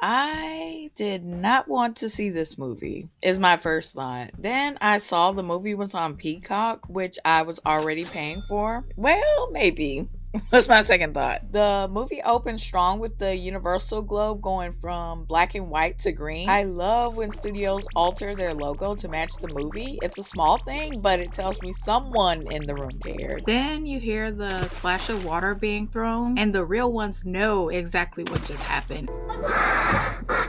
I did not want to see this movie, is my first thought. Then I saw the movie was on Peacock, which I was already paying for. Well, maybe. Was my second thought. The movie opens strong with the Universal globe going from black and white to green. I love when studios alter their logo to match the movie. It's a small thing, but it tells me someone in the room cared. Then you hear the splash of water being thrown, and the real ones know exactly what just happened.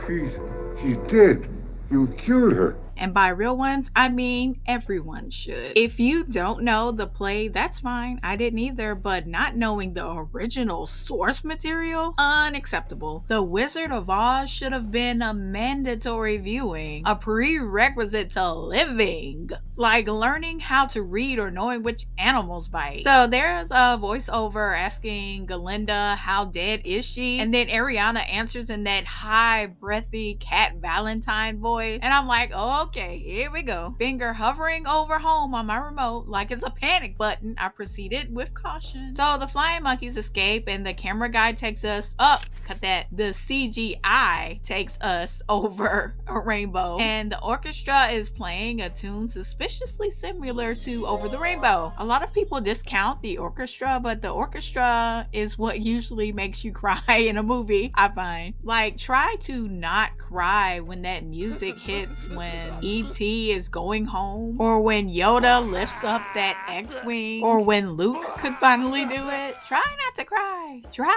She's dead. You killed her. And by real ones, I mean everyone should. If you don't know the play, that's fine. I didn't either, but not knowing the original source material, unacceptable. The Wizard of Oz should have been a mandatory viewing, a prerequisite to living, like learning how to read or knowing which animals bite. So there's a voiceover asking Galinda, how dead is she? And then Ariana answers in that high, breathy Cat Valentine voice. And I'm like, okay, here we go. Finger hovering over home on my remote like it's a panic button. I proceeded with caution. So the flying monkeys escape and the camera guy takes us up. Cut that. The CGI takes us over a rainbow. And the orchestra is playing a tune suspiciously similar to Over the Rainbow. A lot of people discount the orchestra, but the orchestra is what usually makes you cry in a movie, I find. Like, try to not cry when that music hits when E.T. is going home, or when Yoda lifts up that X-Wing, or when Luke could finally do it. Try not to cry. Try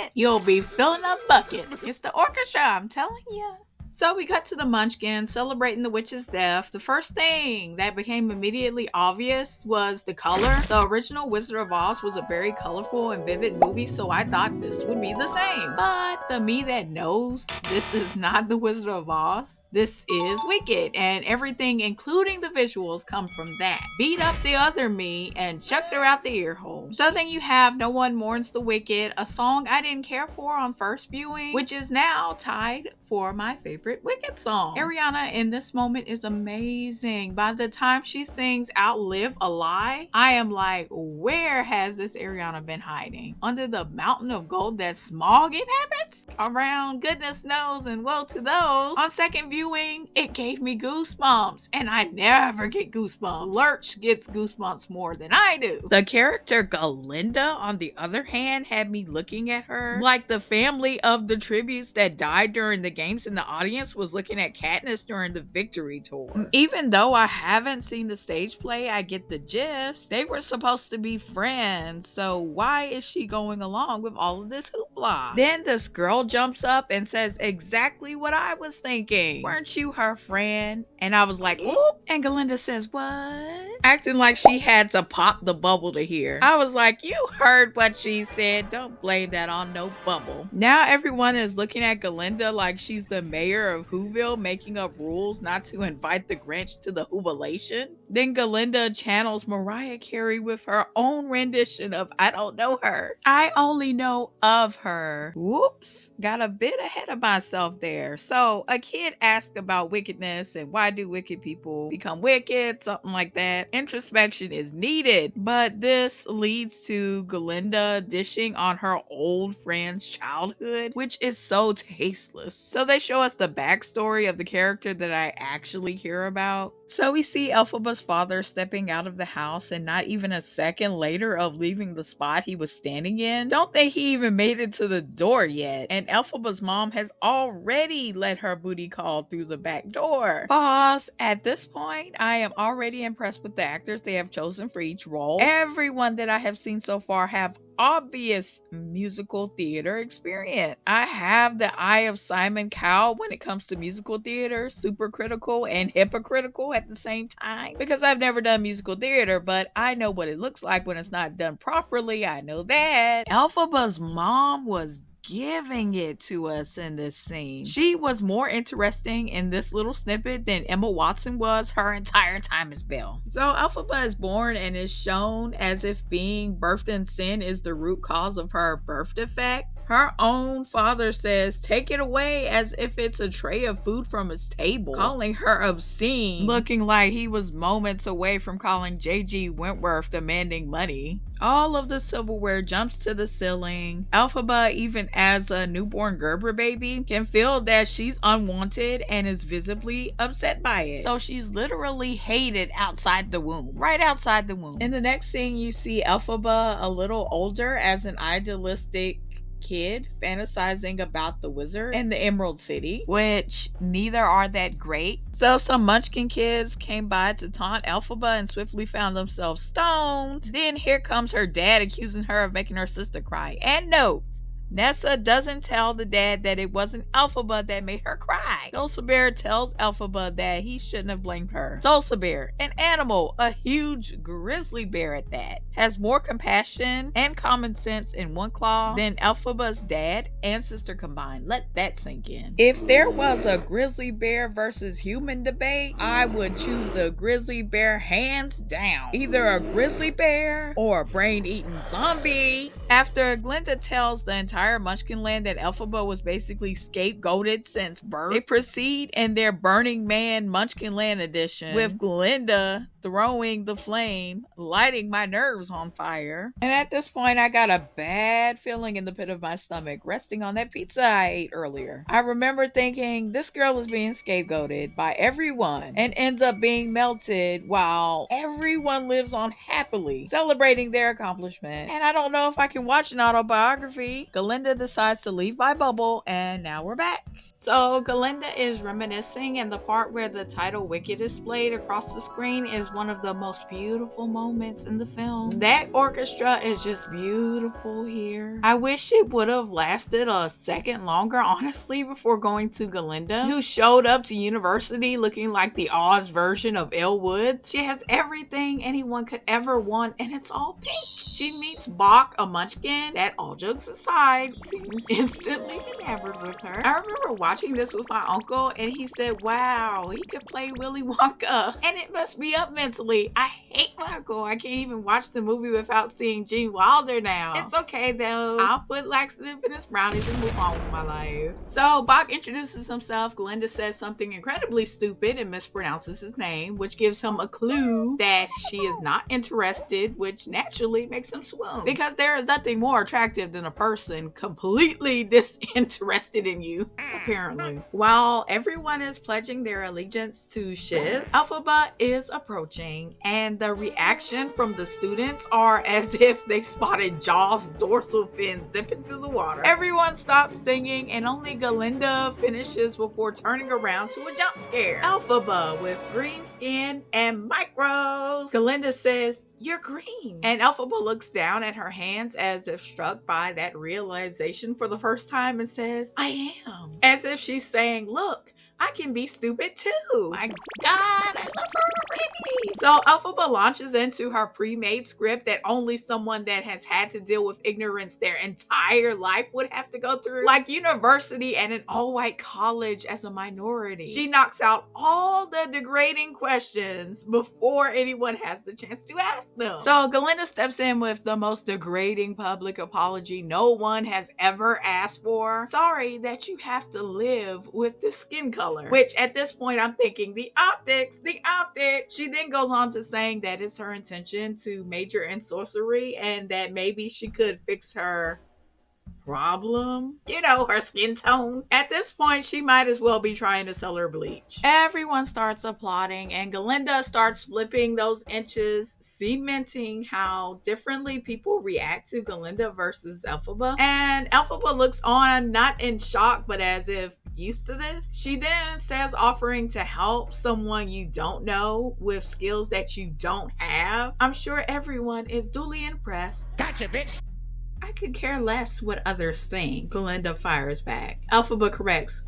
it. You'll be filling up buckets. It's the orchestra, I'm telling you. So we cut to the Munchkins celebrating the witch's death. The first thing that became immediately obvious was the color. The original Wizard of Oz was a very colorful and vivid movie, so I thought this would be the same. But the me that knows this is not the Wizard of Oz, this is Wicked, and everything, including the visuals, come from that. Beat up the other me and chucked her out the ear hole. So then you have No One Mourns the Wicked, a song I didn't care for on first viewing, which is now tied for my favorite Wicked song. Ariana in this moment is amazing. By the time she sings Outlive a Lie, I am like, where has this Ariana been hiding? Under the mountain of gold that Smog inhabits? Around goodness knows, and woe to those. On second viewing, it gave me goosebumps, and I never get goosebumps. Lurch gets goosebumps more than I do. The character Galinda, on the other hand, had me looking at her like the family of the tributes that died during the games in the audience was looking at Katniss during the victory tour. Even though I haven't seen the stage play, I get the gist. They were supposed to be friends, so why is she going along with all of this hoopla? Then this girl jumps up and says exactly what I was thinking. Weren't you her friend? And I was like, whoop. And Galinda says, what? Acting like she had to pop the bubble to hear. I was like, you heard what she said. Don't blame that on no bubble. Now everyone is looking at Galinda like she's the mayor of Whoville, making up rules not to invite the Grinch to the Whobilation. Then Galinda channels Mariah Carey with her own rendition of I Don't Know Her. I only know of her. Whoops, got a bit ahead of myself there. So a kid asked about wickedness and why do wicked people become wicked, something like that. Introspection is needed, but this leads to Galinda dishing on her old friend's childhood, which is so tasteless. So they show us the backstory of the character that I actually care about. So we see Elphaba's father stepping out of the house, and not even a second later of leaving the spot he was standing in. Don't think he even made it to the door yet. And Elphaba's mom has already let her booty call through the back door. Pause. At this point, I am already impressed with the actors they have chosen for each role. Everyone that I have seen so far have obvious musical theater experience. I have the eye of Simon Cowell when it comes to musical theater, super critical and hypocritical at the same time, because I've never done musical theater, but I know what it looks like when it's not done properly. I know that. Elphaba's mom was giving it to us in this scene. She was more interesting in this little snippet than Emma Watson was her entire time as Belle. So Elphaba is born and is shown as if being birthed in sin is the root cause of her birth defect. Her own father says, take it away, as if it's a tray of food from his table, calling her obscene, looking like he was moments away from calling J.G. Wentworth demanding money. All of the silverware jumps to the ceiling. Elphaba, even as a newborn Gerber baby, can feel that she's unwanted and is visibly upset by it. So she's literally hated outside the womb, right outside the womb. In the next scene, you see Elphaba a little older as an idealistic kid fantasizing about the wizard in the Emerald City, which neither are that great. So some munchkin kids came by to taunt Elphaba and swiftly found themselves stoned. Then here comes her dad accusing her of making her sister cry. And note, Nessa doesn't tell the dad that it wasn't Elphaba that made her cry. Dulcibert tells Elphaba that he shouldn't have blamed her. Dulcibert, an animal, a huge grizzly bear at that, has more compassion and common sense in one claw than Elphaba's dad and sister combined. Let that sink in. If there was a grizzly bear versus human debate, I would choose the grizzly bear hands down. Either a grizzly bear or a brain-eating zombie. After Glinda tells the entire Munchkin land that Elphaba was basically scapegoated since birth, they proceed in their Burning Man Munchkin Land edition with Glinda throwing the flame, lighting my nerves on fire. And at this point, I got a bad feeling in the pit of my stomach resting on that pizza I ate earlier. I remember thinking, this girl is being scapegoated by everyone and ends up being melted while everyone lives on happily, celebrating their accomplishment. And I don't know if I can watch an autobiography. Galinda decides to leave my bubble, and now we're back. So Galinda is reminiscing, and the part where the title Wicked is displayed across the screen is one of the most beautiful moments in the film. That orchestra is just beautiful here. I wish it would have lasted a second longer, honestly, before going to Galinda, who showed up to university looking like the Oz version of Elle Woods. She has everything anyone could ever want, and it's all pink. She meets Bach, a munchkin that, all jokes aside, seems instantly enamored with her. I remember watching this with my uncle, and he said, wow, he could play Willy Wonka, and it messed me up mentally. I hate my uncle. I can't even watch the movie without seeing Gene Wilder now. It's okay though. I'll put laxative in his brownies and move on with my life. So Bach introduces himself. Glinda says something incredibly stupid and mispronounces his name, which gives him a clue that she is not interested, which naturally makes him swoon, because there is nothing more attractive than a person completely disinterested in you, apparently. While everyone is pledging their allegiance to Shiz, Elphaba is approaching, and the reaction from the students are as if they spotted Jaws' dorsal fin zipping through the water. Everyone stops singing, and only Galinda finishes before turning around to a jump scare. Elphaba with green skin and micros. Galinda says, "You're green." And Elphaba looks down at her hands as if struck by that realization for the first time and says, "I am." As if she's saying, look, I can be stupid too. My God, I love her already. So Elphaba launches into her pre-made script that only someone that has had to deal with ignorance their entire life would have to go through, like university and an all-white college as a minority. She knocks out all the degrading questions before anyone has the chance to ask them. So Galinda steps in with the most degrading public apology no one has ever asked for. Sorry that you have to live with this skin color. Which at this point I'm thinking, the optics. She then goes on to saying that it's her intention to major in sorcery and that maybe she could fix her problem, her skin tone. At this point, she might as well be trying to sell her bleach. Everyone starts applauding, and Galinda starts flipping those inches, cementing how differently people react to Galinda versus Elphaba. And Elphaba looks on, not in shock, but as if used to this. She then says offering to help someone you don't know with skills that you don't have. I'm sure everyone is duly impressed. Gotcha, bitch. I could care less what others think. Galinda fires back. Elphaba corrects,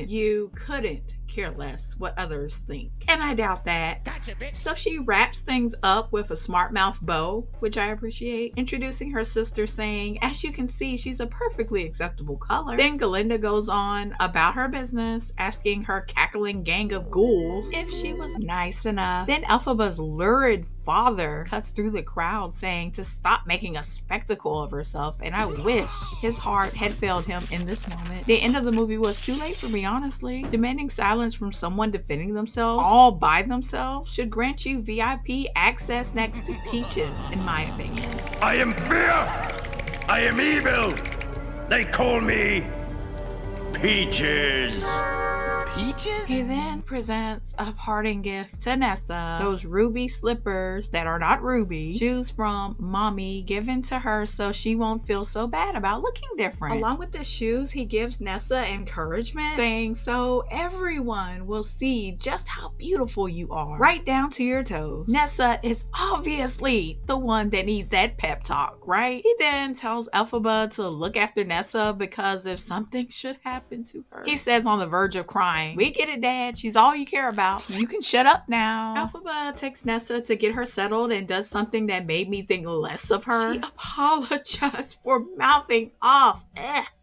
you couldn't care less what others think. And I doubt that. Gotcha, bitch. So she wraps things up with a smart mouth bow, which I appreciate, introducing her sister saying, as you can see, she's a perfectly acceptable color. Then Galinda goes on about her business, asking her cackling gang of ghouls if she was nice enough. Then Elphaba's lurid father cuts through the crowd saying to stop making a spectacle of herself, and I wish his heart had failed him in this moment. The end of the movie was too late for me, honestly. Demanding silence violence from someone defending themselves all by themselves should grant you VIP access next to Peaches, in my opinion. I am fear! I am evil! They call me Peaches! Peaches? He then presents a parting gift to Nessa. Those ruby slippers that are not ruby. Shoes from mommy given to her so she won't feel so bad about looking different. Along with the shoes, he gives Nessa encouragement, saying so everyone will see just how beautiful you are, right down to your toes. Nessa is obviously the one that needs that pep talk, right? He then tells Elphaba to look after Nessa because if something should happen to her, he says on the verge of crying, "We get it, Dad. She's all you care about. You can shut up now." Elphaba takes Nessa to get her settled and does something that made me think less of her. She apologized for mouthing off.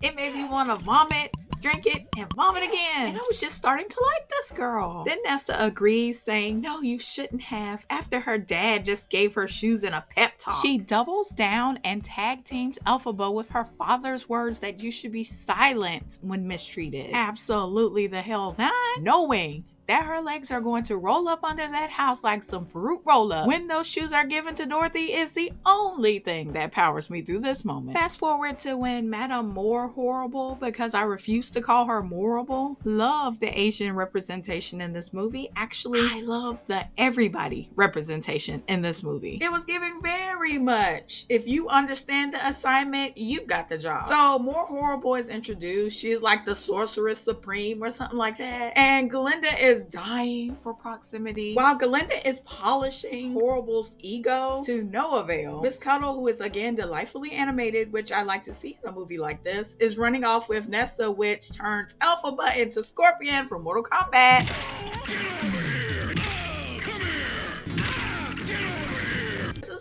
It made me want to vomit, drink it, and vomit again. And I was just starting to like this girl. Then Nessa agrees, saying, "No, you shouldn't have," after her dad just gave her shoes and a pep talk. She doubles down and tag teams Elphaba with her father's words that you should be silent when mistreated. Absolutely the hell not, knowing that her legs are going to roll up under that house like some fruit roll-ups when those shoes are given to Dorothy is the only thing that powers me through this moment. Fast forward to when Madame More Horrible, because I refuse to call her Morable, love the Asian representation in this movie. Actually, I love the everybody representation in this movie. It was giving very much. If you understand the assignment, you've got the job. So More Horrible is introduced. She is like the sorceress supreme or something like that. And Glinda is dying for proximity. While Glinda is polishing Horrible's ego to no avail, Miss Cuddle, who is again delightfully animated, which I like to see in a movie like this, is running off with Nessa, which turns Elphaba into Scorpion from Mortal Kombat.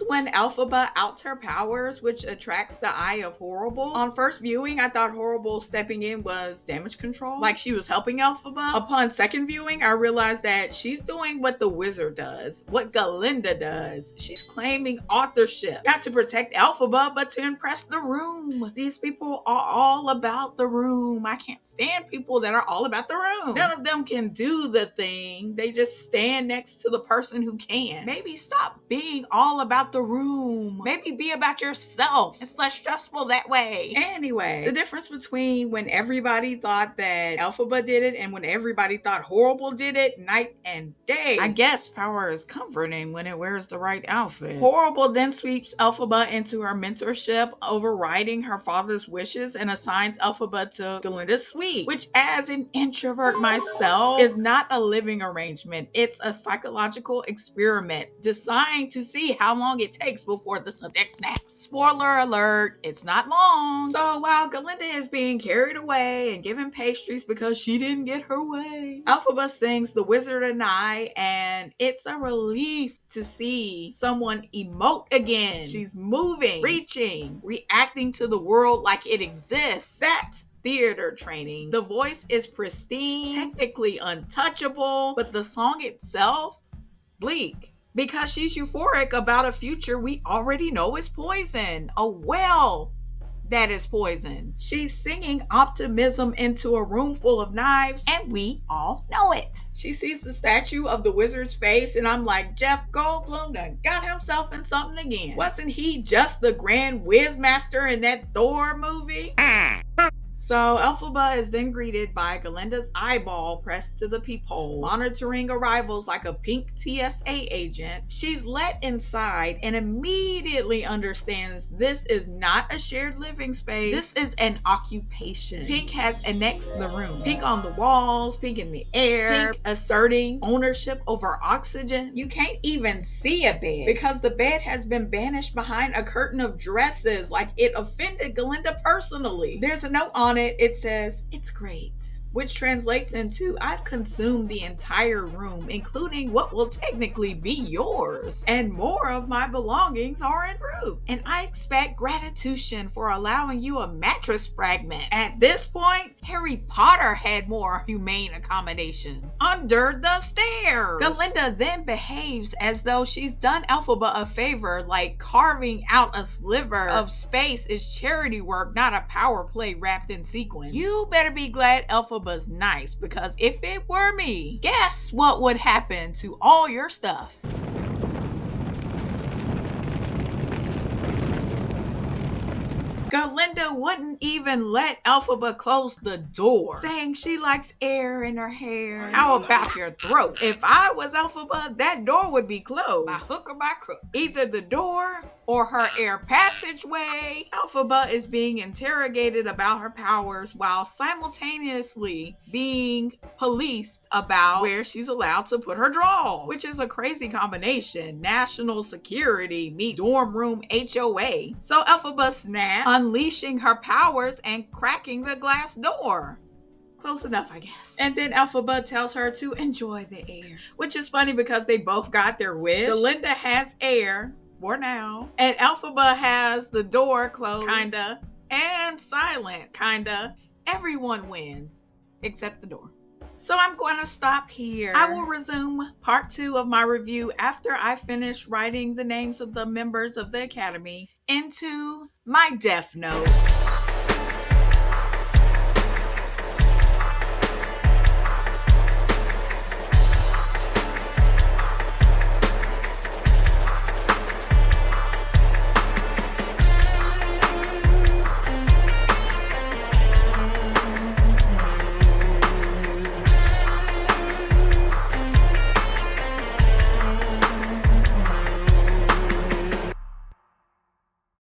When Elphaba outs her powers, which attracts the eye of Horrible. On first viewing, I thought Horrible stepping in was damage control, like she was helping Elphaba. Upon second viewing, I realized that she's doing what the wizard does, what Glinda does. She's claiming authorship, not to protect Elphaba, but to impress the room. These people are all about the room. I can't stand people that are all about the room. None of them can do the thing. They just stand next to the person who can. Maybe stop being all about the room. Maybe be about yourself. It's less stressful that way. Anyway, the difference between when everybody thought that Elphaba did it and when everybody thought Horrible did it, night and day. I guess power is comforting when it wears the right outfit. Horrible then sweeps Elphaba into her mentorship, overriding her father's wishes, and assigns Elphaba to Glinda's suite, which as an introvert myself is not a living arrangement. It's a psychological experiment designed to see how long it takes before the subject snaps. Spoiler alert, it's not long. So while Glinda is being carried away and given pastries because she didn't get her way, Elphaba sings The Wizard and I, and it's a relief to see someone emote again. She's moving, reaching, reacting to the world like it exists. That's theater training. The voice is pristine, technically untouchable, but the song itself, bleak. Because she's euphoric about a future we already know is poison. A well that is poison. She's singing optimism into a room full of knives, and we all know it. She sees the statue of the wizard's face, and I'm like, Jeff Goldblum done got himself in something again. Wasn't he just the Grand Wizmaster in that Thor movie? So Elphaba is then greeted by Glinda's eyeball pressed to the peephole, monitoring arrivals like a pink TSA agent. She's let inside and immediately understands this is not a shared living space. This is an occupation. Pink has annexed the room. Pink on the walls, pink in the air, pink asserting ownership over oxygen. You can't even see a bed because the bed has been banished behind a curtain of dresses like it offended Glinda personally. There's a note on it. It says, "It's great," which translates into, I've consumed the entire room, including what will technically be yours, and more of my belongings are en route, and I expect gratification for allowing you a mattress fragment. At this point, Harry Potter had more humane accommodations. Under the stairs. Glinda then behaves as though she's done Elphaba a favor, like carving out a sliver of space is charity work, not a power play wrapped in sequins. You better be glad Elphaba Elphaba's nice, because if it were me, guess what would happen to all your stuff? Galinda wouldn't even let Elphaba close the door, saying she likes air in her hair. How about your throat? If I was Elphaba, that door would be closed by hook or by crook. Either the door or her air passageway. Elphaba is being interrogated about her powers while simultaneously being policed about where she's allowed to put her drawers, which is a crazy combination. National security meets dorm room HOA. So Elphaba snaps, unleashing her powers and cracking the glass door. Close enough, I guess. And then Elphaba tells her to enjoy the air, which is funny because they both got their wish. Galinda has air for now, and Elphaba has the door closed, kinda, and silent, kinda. Everyone wins, except the door. So I'm going to stop here. I will resume part 2 of my review after I finish writing the names of the members of the Academy into my Death Note.